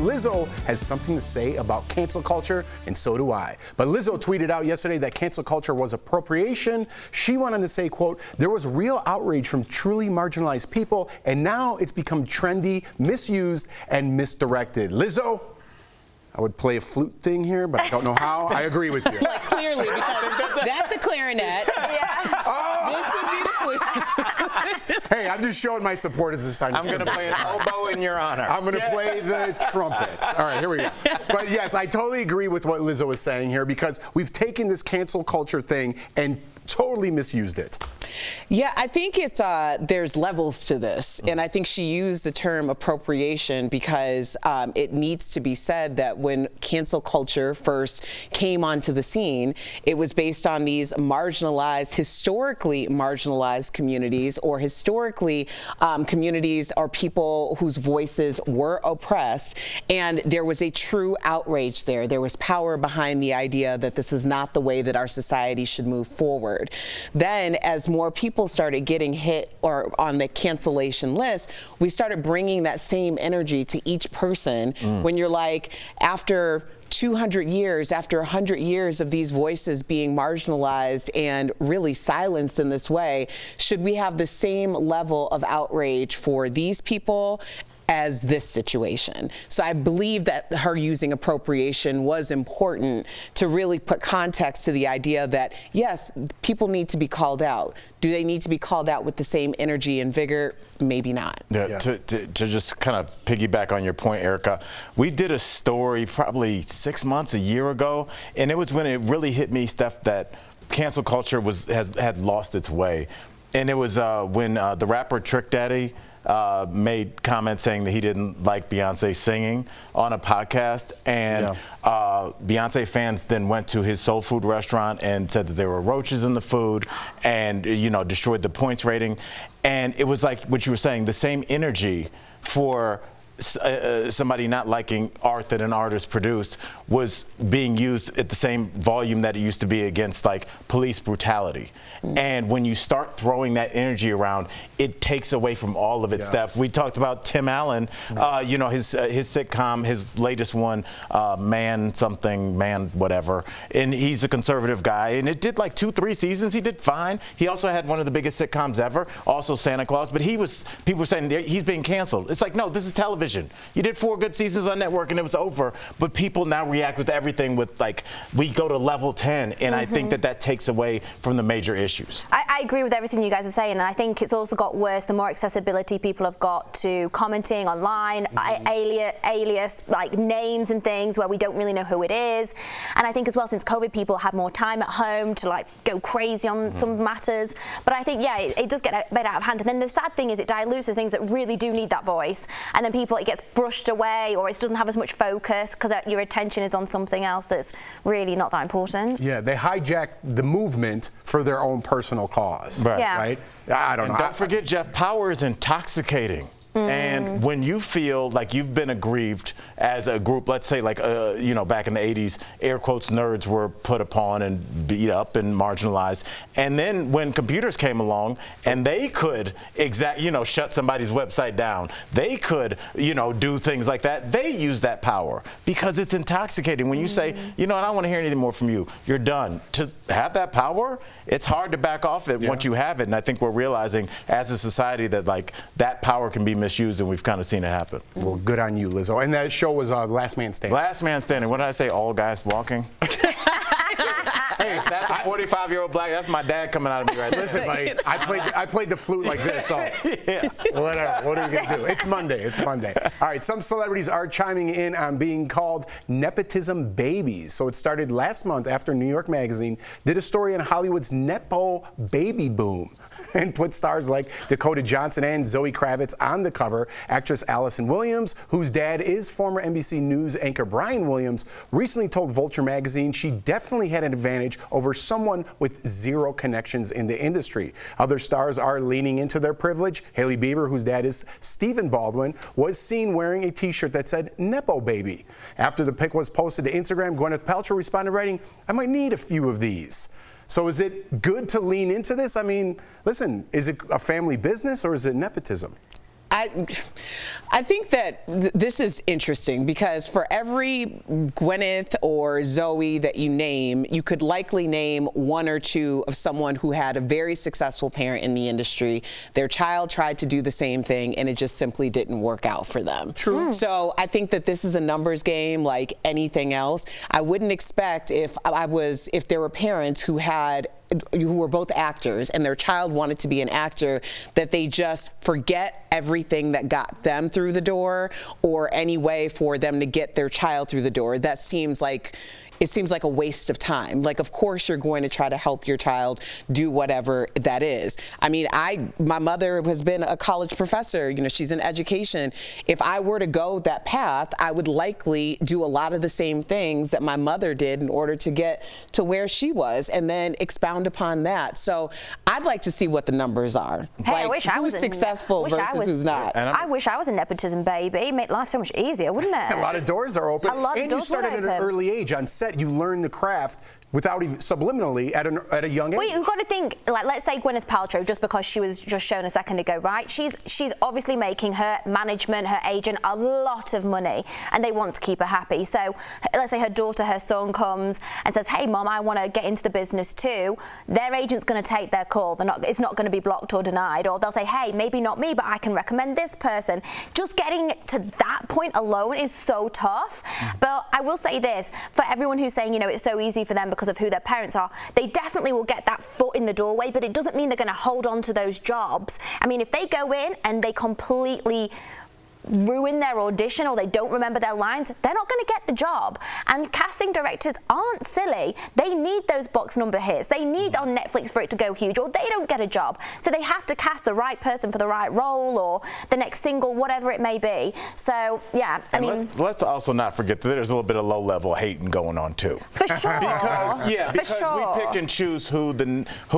Lizzo has something to say about cancel culture, and so do I. But Lizzo tweeted out yesterday that cancel culture was appropriation. She went on to say, quote, there was real outrage from truly marginalized people, and now it's become trendy, misused, and misdirected. Lizzo, I would play a flute thing here, but I don't know how. I agree with you. Like, clearly, because that's a clarinet. Yeah. Oh. This would be the flute. Hey, I'm just showing my support as a sign of I'm going to play an oboe in your honor. I'm going to play the trumpet. All right, here we go. But yes, I totally agree with what Lizzo is saying here, because we've taken this cancel culture thing and totally misused it. Yeah, I think it's there's levels to this, and I think she used the term appropriation because it needs to be said that when cancel culture first came onto the scene, it was based on these marginalized, historically marginalized communities, or historically communities or people whose voices were oppressed, and there was a true outrage there. There was power behind the idea that this is not the way that our society should move forward. Then, as more people started getting hit or on the cancellation list, we started bringing that same energy to each person. When you're like, after 200 years, after 100 years of these voices being marginalized and really silenced in this way, should we have the same level of outrage for these people as this situation? So I believe that her using appropriation was important to really put context to the idea that, yes, people need to be called out. Do they need to be called out with the same energy and vigor? Maybe not. Yeah. To just kind of piggyback on your point, Erica, we did a story probably 6 months, a year ago, and it was when it really hit me, Steph, that cancel culture had lost its way. And it was when the rapper Trick Daddy made comments saying that he didn't like Beyonce singing on a podcast, and Beyonce fans then went to his soul food restaurant and said that there were roaches in the food, and destroyed the points rating. And it was like what you were saying, the same energy for somebody not liking art that an artist produced was being used at the same volume that it used to be against like police brutality. And when you start throwing that energy around, it takes away from all of its stuff. We talked about Tim Allen, his sitcom, his latest one, Man Whatever, and he's a conservative guy, and it did like 2-3 seasons. He did fine. He also had one of the biggest sitcoms ever, also Santa Claus, but people were saying he's being canceled. It's like, no, this is television. You did 4 good seasons on network and it was over, but people now react with everything with like, we go to level 10, and I think that takes away from the major issues. I agree with everything you guys are saying, and I think it's also got worse the more accessibility people have got to commenting online, alias like names and things where we don't really know who it is. And I think as well, since COVID, people have more time at home to like go crazy on some matters. But I think, yeah, it does get a bit out of hand. And then the sad thing is it dilutes the things that really do need that voice. And then it gets brushed away, or it doesn't have as much focus because your attention is on something else that's really not that important. Yeah, they hijack the movement for their own personal cause. Right. Yeah. Right? I don't know. Don't forget, Jeff, power is intoxicating. And when you feel like you've been aggrieved as a group, let's say like, back in the 80s, air quotes, nerds were put upon and beat up and marginalized. And then when computers came along and they could shut somebody's website down, they could, do things like that. They use that power because it's intoxicating. When you say, I don't want to hear anything more from you, you're done. To have that power, it's hard to back off it once you have it. And I think we're realizing as a society that like that power can be misused, and we've kind of seen it happen. Well, good on you, Lizzo. And that show was Last Man Standing. Last Man Standing. What did I say? All guys walking? Hey, that's a 45-year-old black. That's my dad coming out of me right now. Listen, buddy, I played the flute like this, so whatever. What are we going to do? It's Monday. It's Monday. All right, some celebrities are chiming in on being called nepotism babies. So it started last month after New York Magazine did a story on Hollywood's Nepo baby boom and put stars like Dakota Johnson and Zoe Kravitz on the cover. Actress Allison Williams, whose dad is former NBC News anchor Brian Williams, recently told Vulture magazine she definitely had an advantage over someone with zero connections in the industry. Other stars are leaning into their privilege. Hailey Bieber, whose dad is Stephen Baldwin, was seen wearing a t-shirt that said Nepo Baby. After the pic was posted to Instagram, Gwyneth Paltrow responded writing, "I might need a few of these." So is it good to lean into this? I mean, listen, is it a family business or is it nepotism? I think that this is interesting because for every Gwyneth or Zoe that you name, you could likely name one or two of someone who had a very successful parent in the industry. Their child tried to do the same thing and it just simply didn't work out for them. True. So I think that this is a numbers game like anything else. I wouldn't expect if there were parents who were both actors and their child wanted to be an actor, that they just forget everything that got them through the door or any way for them to get their child through the door. That seems like a waste of time. Like, of course you're going to try to help your child do whatever that is. I mean, my mother has been a college professor, you know, she's in education. If I were to go that path, I would likely do a lot of the same things that my mother did in order to get to where she was and then expound upon that. So I'd like to see what the numbers are. Hey, like, I wish I was successful versus who's not. I wish I was a nepotism baby. It'd make life so much easier, wouldn't it? A lot of doors are open. A lot of and doors you started at an early age on set. You learn the craft without even subliminally at a young age. Well, you've got to think, like, let's say Gwyneth Paltrow, just because she was just shown a second ago, right? She's obviously making her management, her agent, a lot of money, and they want to keep her happy. So let's say her son comes and says, hey, Mom, I want to get into the business too. Their agent's going to take their call. It's not going to be blocked or denied. Or they'll say, hey, maybe not me, but I can recommend this person. Just getting to that point alone is so tough. But I will say this, for everyone who's saying, you know, it's so easy for them because of who their parents are, they definitely will get that foot in the doorway, but it doesn't mean they're going to hold on to those jobs. I mean, if they go in and they completely ruin their audition or they don't remember their lines, they're not going to get the job. And casting directors aren't silly. They need those box number hits. They need on Netflix for it to go huge, or they don't get a job. So they have to cast the right person for the right role or the next single, whatever it may be. So yeah, I mean, let's also not forget that there's a little bit of low-level hating going on too. For sure. because we pick and choose who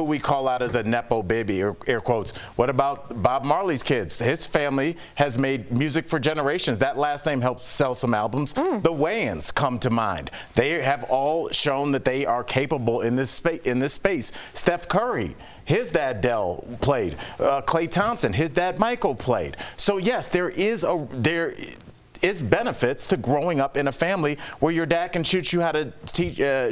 we call out as a Nepo baby, or air quotes. What about Bob Marley's kids? His family has made music for generations. That last name helped sell some albums. The Wayans come to mind. They have all shown that they are capable in this space. Steph Curry, his dad Dell played. Klay Thompson, his dad Michael played. So yes, there is benefits to growing up in a family where your dad can shoot you how to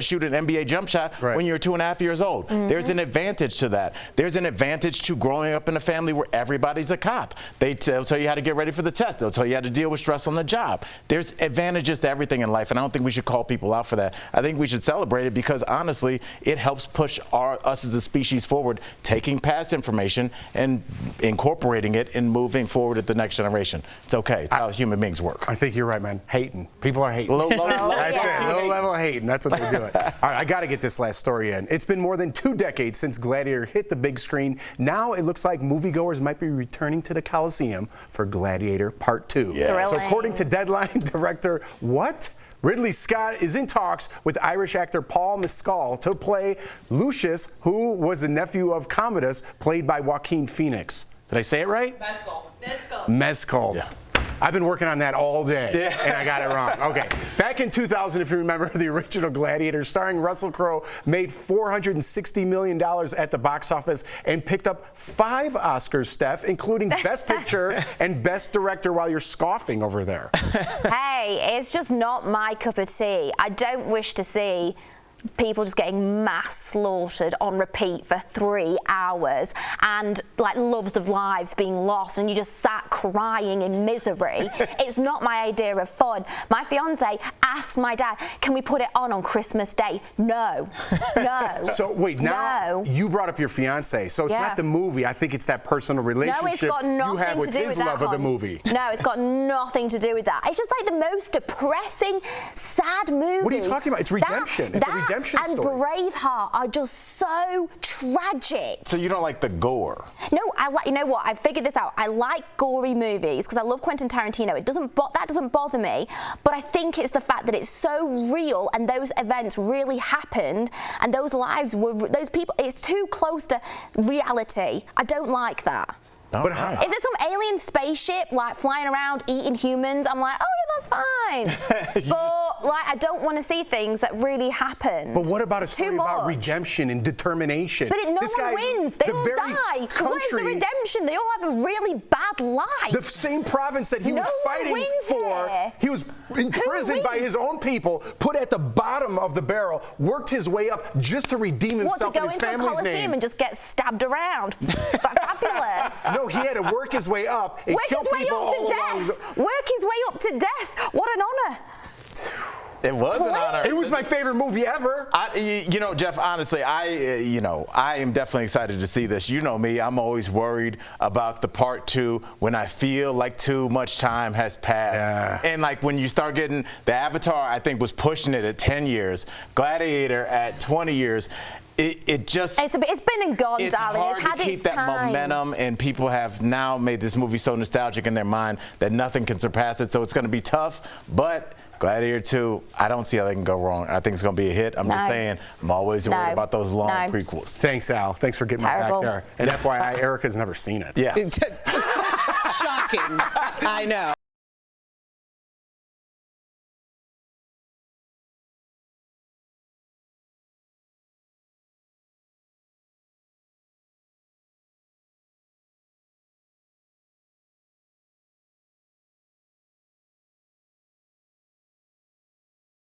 shoot an NBA jump shot when you're 2.5 years old. There's an advantage to that. There's an advantage to growing up in a family where everybody's a cop. They'll tell you how to get ready for the test. They'll tell you how to deal with stress on the job. There's advantages to everything in life, and I don't think we should call people out for that. I think we should celebrate it because honestly, it helps push us as a species forward, taking past information and incorporating it and moving forward at the next generation. It's okay. It's how human beings work. I think you're right, man. Hating. People are hating. That's it. Low level hating. That's what they're doing. All right, I got to get this last story in. It's been more than 2 decades since Gladiator hit the big screen. Now it looks like moviegoers might be returning to the Colosseum for Gladiator Part 2. Yes. So according to Deadline director, Ridley Scott is in talks with Irish actor Paul Mescal to play Lucius, who was the nephew of Commodus, played by Joaquin Phoenix. Did I say it right? Mescal. Yeah. I've been working on that all day, and I got it wrong. Okay. Back in 2000, if you remember, the original Gladiator, starring Russell Crowe, made $460 million at the box office and picked up 5 Oscars, Steph, including Best Picture and Best Director, while you're scoffing over there. Hey, it's just not my cup of tea. I don't wish to see people just getting mass slaughtered on repeat for 3 hours and like loves of lives being lost and you just sat crying in misery. It's not my idea of fun. My fiance asked my dad, can we put it on Christmas Day? No. So wait, now you brought up your fiance, so it's not the movie. I think it's that personal relationship no, it's got nothing you have with to do his with that love of the movie. No, it's got nothing to do with that. It's just like the most depressing, sad movie. What are you talking about? It's redemption. It's a redemption and story. Braveheart are just so tragic. So you don't like the gore? No, you know what? I figured this out. I like gory movies because I love Quentin Tarantino. That doesn't bother me, but I think it's the fact that it's so real and those events really happened and those lives were those people. It's too close to reality. I don't like that. But if there's some alien spaceship like flying around eating humans, I'm like, oh yeah, that's fine. But But like, I don't want to see things that really happen. But what about a story about much. redemption and determination? But no This one guy, wins. They the all very die. country, Where's the redemption? They all have a really bad life. the same province that he No was one fighting wins for, here. he was imprisoned by wins? his own people, put at the bottom of the barrel, worked his way up just to redeem What, to himself go and his into a family's Colosseum name. and just get stabbed around? Fabulous. No, he had to work his way up and Work kill his way people up to all along the... death. Work his way up to death. What an honor. It was an honor. It was my favorite movie ever. You know, Jeff, honestly, I am definitely excited to see this. You know me, I'm always worried about the part 2 when I feel like too much time has passed. Yeah. And like when you start getting, the Avatar, I think, was pushing it at 10 years, Gladiator at 20 years. It just... It's been and gone, it's darling. hard It's had to keep its that time. momentum, and people have now made this movie so nostalgic in their mind that nothing can surpass it, so it's going to be tough, but... Gladiator 2, I don't see how they can go wrong. I think it's going to be a hit. I'm just saying, I'm always worried about those long prequels. Thanks, Al. Thanks for getting me back there. And FYI, Erica's never seen it. Yeah. Shocking. I know.